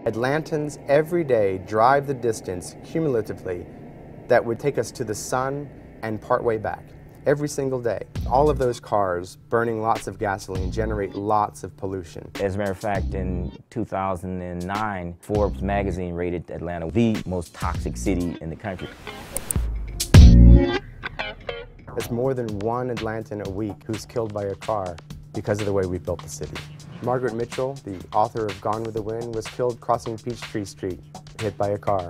Atlantans every day drive the distance cumulatively that would take us to the sun and partway back. Every single day. All of those cars burning lots of gasoline generate lots of pollution. As a matter of fact, in 2009, Forbes magazine rated Atlanta the most toxic city in the country. There's more than one Atlantan a week who's killed by a car because of the way we built the city. Margaret Mitchell, the author of Gone with the Wind, was killed crossing Peachtree Street, hit by a car.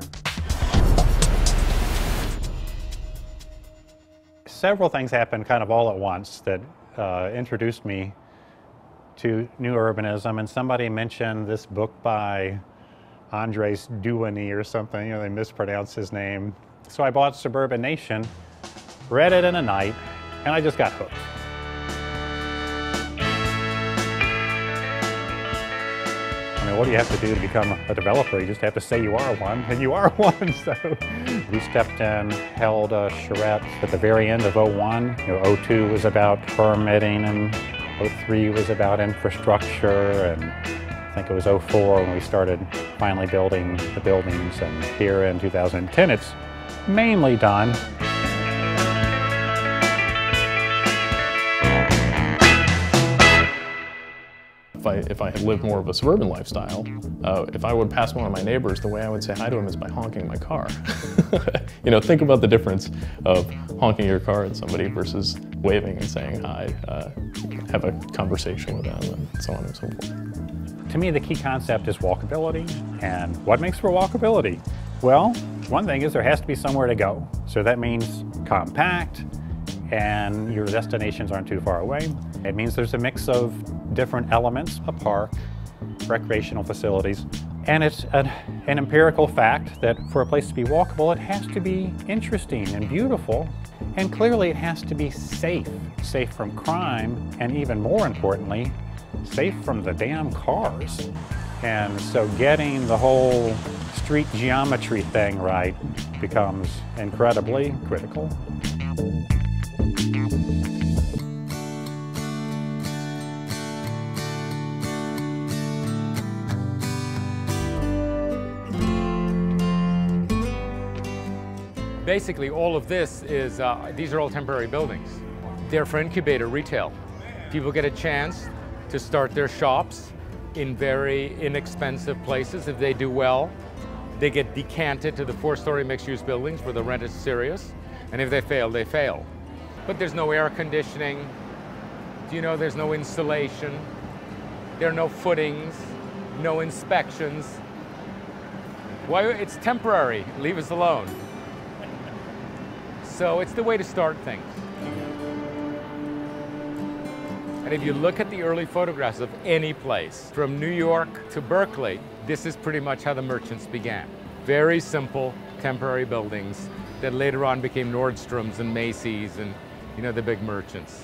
Several things happened kind of all at once that introduced me to new urbanism, and somebody mentioned this book by Andres Duany or something, you know, they mispronounced his name. So I bought Suburban Nation, read it in a night, and I just got hooked. I mean, what do you have to do to become a developer? You just have to say you are one, and you are one. So we stepped in, held a charrette at the very end of '01. You know, '02 was about permitting, and '03 was about infrastructure, and I think it was '04 when we started finally building the buildings. And here in 2010, it's mainly done. If I had lived more of a suburban lifestyle, if I would pass one of my neighbors, the way I would say hi to him is by honking my car. You know, think about the difference of honking your car at somebody versus waving and saying hi, have a conversation with them, and so on and so forth. To me, the key concept is walkability. And what makes for walkability? Well, one thing is there has to be somewhere to go. So that means compact, and your destinations aren't too far away. It means there's a mix of different elements, a park, recreational facilities, and it's an empirical fact that for a place to be walkable, it has to be interesting and beautiful, and clearly it has to be safe. Safe from crime, and even more importantly, safe from the damn cars. And so getting the whole street geometry thing right becomes incredibly critical. Basically, all of this is, these are all temporary buildings. They're for incubator retail. People get a chance to start their shops in very inexpensive places. If they do well, they get decanted to the 4-story mixed-use buildings where the rent is serious. And if they fail, they fail. But there's no air conditioning. You know, there's no installation. There are no footings, no inspections. Why? It's temporary. Leave us alone. So it's the way to start things. And if you look at the early photographs of any place, from New York to Berkeley, this is pretty much how the merchants began. Very simple, temporary buildings that later on became Nordstrom's and Macy's and, you know, the big merchants.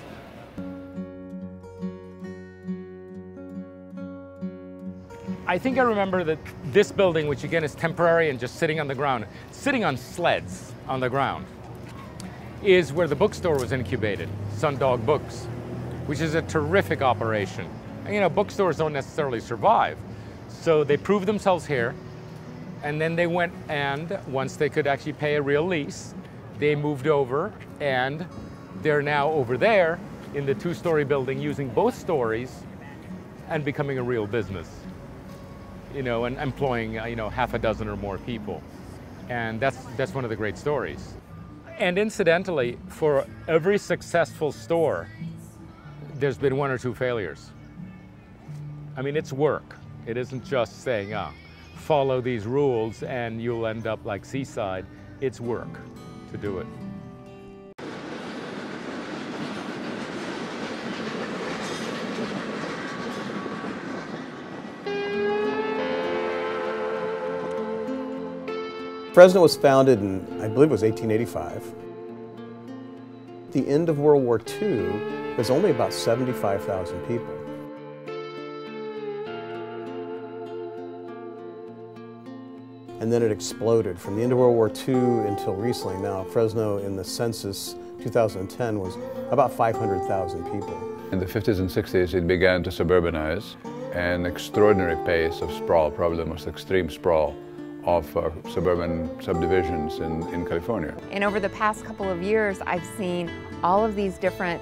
I think I remember that this building, which again is temporary and just sitting on the ground, sitting on sleds on the ground, is where the bookstore was incubated, Sundog Books, which is a terrific operation. And, you know, bookstores don't necessarily survive. So they proved themselves here, and then they went, and once they could actually pay a real lease, they moved over, and they're now over there in the 2-story building using both stories and becoming a real business. You know, and employing, you know, half a dozen or more people. And that's one of the great stories. And incidentally, for every successful store, there's been 1 or 2 failures. I mean, it's work. It isn't just saying, follow these rules and you'll end up like Seaside. It's work to do it. Fresno was founded in, I believe it was 1885. At the end of World War II, there was only about 75,000 people. And then it exploded. From the end of World War II until recently now, Fresno in the census 2010 was about 500,000 people. In the 50s and 60s, it began to suburbanize, an extraordinary pace of sprawl, probably the most extreme sprawl of suburban subdivisions in California. And over the past couple of years, I've seen all of these different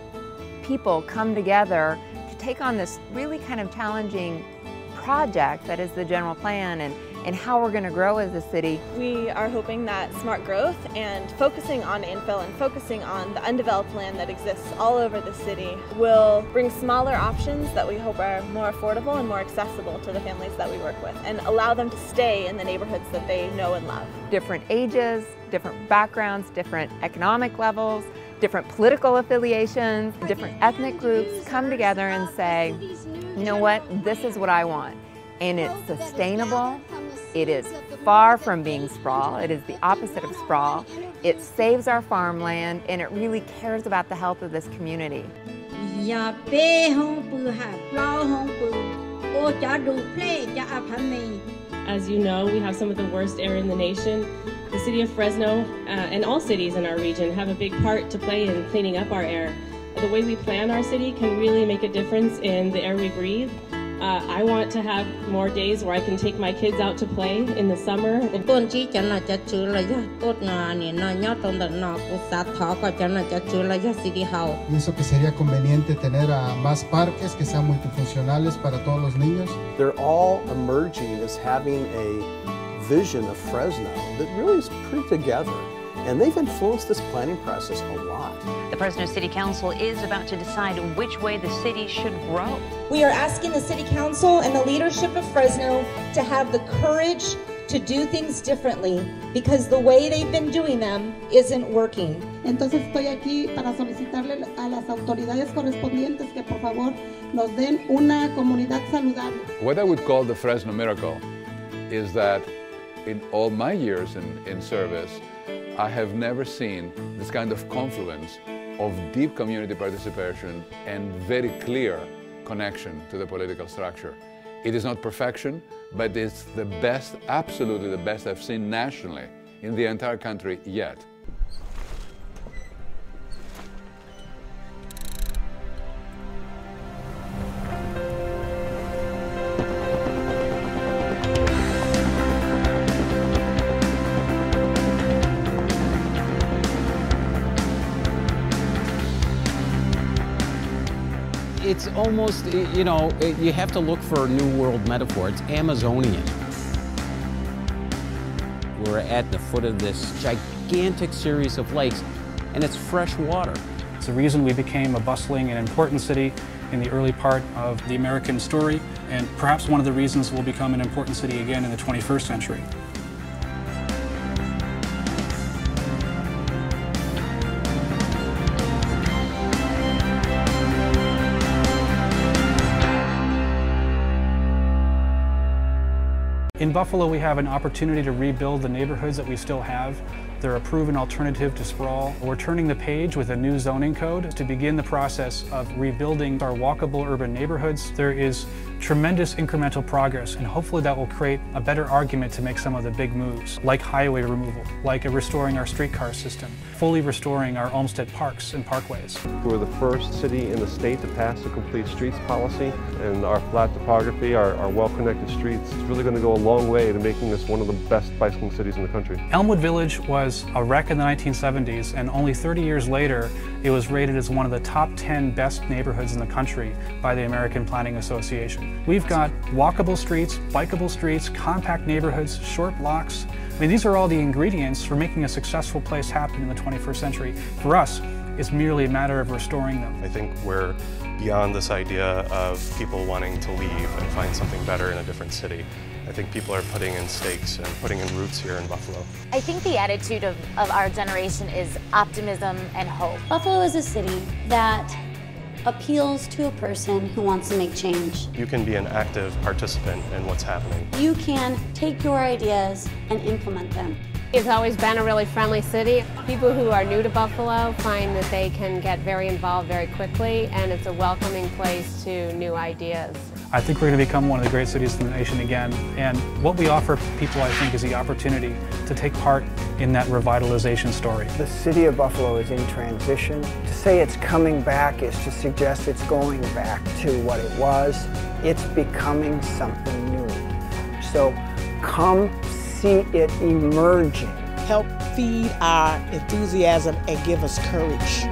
people come together to take on this really kind of challenging project that is the general plan and how we're going to grow as a city. We are hoping that smart growth and focusing on infill and focusing on the undeveloped land that exists all over the city will bring smaller options that we hope are more affordable and more accessible to the families that we work with and allow them to stay in the neighborhoods that they know and love. Different ages, different backgrounds, different economic levels, different political affiliations, different ethnic groups come together and say, you know what, this is what I want. And it's sustainable, it is far from being sprawl, it is the opposite of sprawl, it saves our farmland, and it really cares about the health of this community. As you know, we have some of the worst air in the nation. The city of Fresno and all cities in our region have a big part to play in cleaning up our air. The way we plan our city can really make a difference in the air we breathe. I want to have more days where I can take my kids out to play in the summer. Pienso que sería conveniente tener más parques que sean multifuncionales para todos los niños. They're all emerging as having a vision of Fresno that really is pretty together. And they've influenced this planning process a lot. The Fresno City Council is about to decide which way the city should grow. We are asking the City Council and the leadership of Fresno to have the courage to do things differently because the way they've been doing them isn't working. Entonces estoy aquí para solicitarle a las autoridades correspondientes que por favor nos den una comunidad saludable. What I would call the Fresno miracle is that in all my years in service, I have never seen this kind of confluence of deep community participation and very clear connection to the political structure. It is not perfection, but it's the best, absolutely the best I've seen nationally in the entire country yet. It's almost, you know, you have to look for a New World metaphor. It's Amazonian. We're at the foot of this gigantic series of lakes, and it's fresh water. It's the reason we became a bustling and important city in the early part of the American story, and perhaps one of the reasons we'll become an important city again in the 21st century. In Buffalo, we have an opportunity to rebuild the neighborhoods that we still have. They're a proven alternative to sprawl. We're turning the page with a new zoning code to begin the process of rebuilding our walkable urban neighborhoods. There is tremendous incremental progress, and hopefully that will create a better argument to make some of the big moves, like highway removal, like restoring our streetcar system, fully restoring our Olmsted parks and parkways. We're the first city in the state to pass a complete streets policy, and our flat topography, our well-connected streets, is really going to go a long way to making this one of the best bicycling cities in the country. Elmwood Village was a wreck in the 1970s, and only 30 years later, it was rated as one of the top 10 best neighborhoods in the country by the American Planning Association. We've got walkable streets, bikeable streets, compact neighborhoods, short blocks. I mean, these are all the ingredients for making a successful place happen in the 21st century. For us, it's merely a matter of restoring them. I think we're beyond this idea of people wanting to leave and find something better in a different city. I think people are putting in stakes and putting in roots here in Buffalo. I think the attitude of our generation is optimism and hope. Buffalo is a city that appeals to a person who wants to make change. You can be an active participant in what's happening. You can take your ideas and implement them. It's always been a really friendly city. People who are new to Buffalo find that they can get very involved very quickly, and it's a welcoming place to new ideas. I think we're going to become one of the great cities in the nation again, and what we offer people, I think, is the opportunity to take part in that revitalization story. The city of Buffalo is in transition. To say it's coming back is to suggest it's going back to what it was. It's becoming something new. So come see it emerging. Help feed our enthusiasm and give us courage.